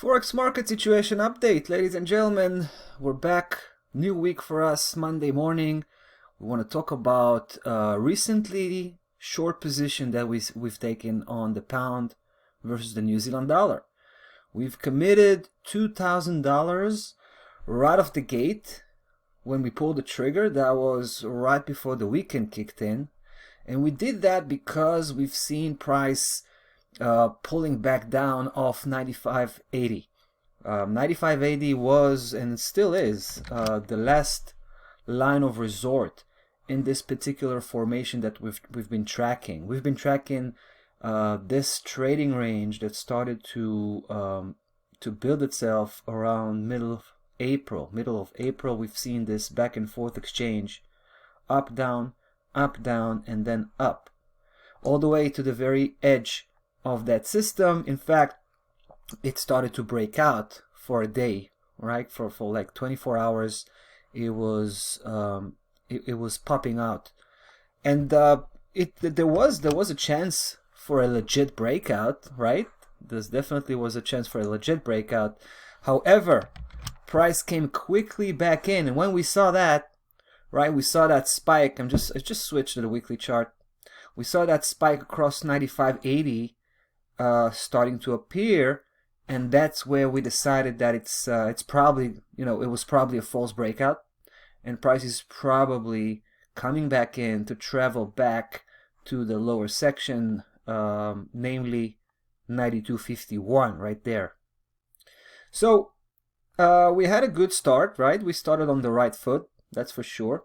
Forex market situation update, ladies and gentlemen. We're back. New week for us, Monday morning. We want to talk about recently short position that we've taken on the pound versus the New Zealand dollar. We've committed $2,000 right off the gate when we pulled the trigger. That was right before the weekend kicked in, and we did that because we've seen price pulling back off 95.80. 95.80 was and still is the last line of resort in this particular formation that we've been tracking. We've been tracking this trading range that started to build itself around middle of April. We've seen this back and forth exchange, up, down, and then up, all the way to the very edge of that system. In fact, it started to break out for a day, right? For like 24 hours, it was popping out, and there was a chance for a legit breakout, right? There definitely was a chance for a legit breakout. However, price came quickly back in, and when we saw that, right, we saw that spike. I just switched to the weekly chart. We saw that spike across 95.80 starting to appear, and that's where we decided that it's probably, it was probably a false breakout, and price is probably coming back in to travel back to the lower section, namely 92.51 right there. So we had a good start, right? We started on the right foot, that's for sure,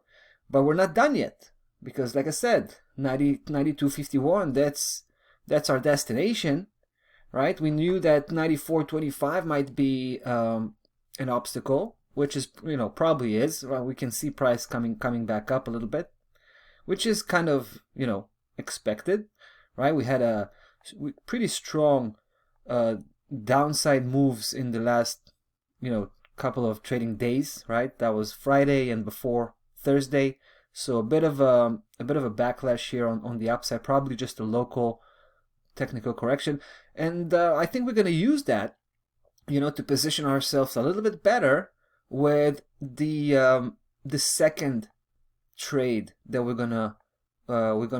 but we're not done yet, because like I said, 92.51, that's our destination, right? We knew that 94.25 might be an obstacle, which is, probably is. Well, we can see price coming back up a little bit, which is kind of, expected, right? We had a pretty strong downside moves in the last, couple of trading days, right? That was Friday and before Thursday. So a bit of a backlash here on the upside, probably just a local technical correction, and I think we're going to use that, to position ourselves a little bit better with the second trade that we're gonna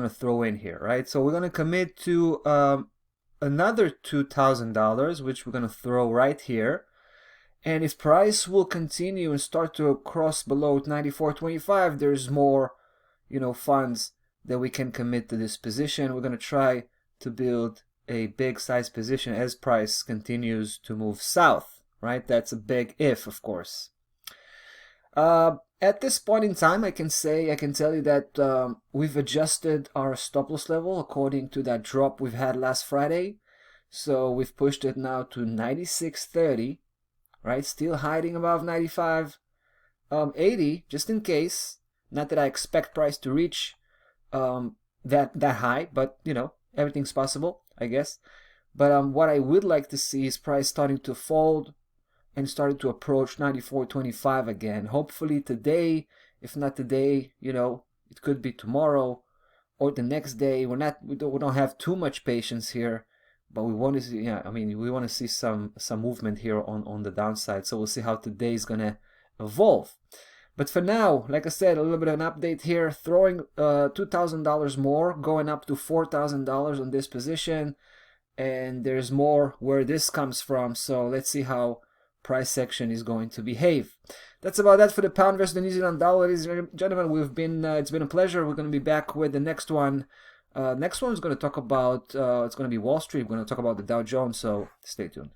throw in here, right? So we're gonna commit to another $2,000, which we're gonna throw right here. And if price will continue and start to cross below 94.25, there's more, funds that we can commit to this position. We're going to try to build a big size position as price continues to move south, right? That's a big if, of course. At this point in time, I can tell you that we've adjusted our stop loss level according to that drop we've had last Friday. So we've pushed it now to 96.30. Right, still hiding above 95.80, just in case. Not that I expect price to reach that high, but everything's possible, I guess. But what I would like to see is price starting to fold and starting to approach 94.25 again. Hopefully today. If not today, it could be tomorrow or the next day. We don't have too much patience here. But we want to see, we want to see some movement here on the downside. So we'll see how today is gonna evolve. But for now, like I said, a little bit of an update here. Throwing $2,000 more, going up to $4,000 on this position, and there's more where this comes from. So let's see how price section is going to behave. That's about that for the pound versus the New Zealand dollar, ladies and gentlemen. It's been a pleasure. We're going to be back with the next one. Next one is going to talk about, it's going to be Wall Street. We're going to talk about the Dow Jones, so stay tuned.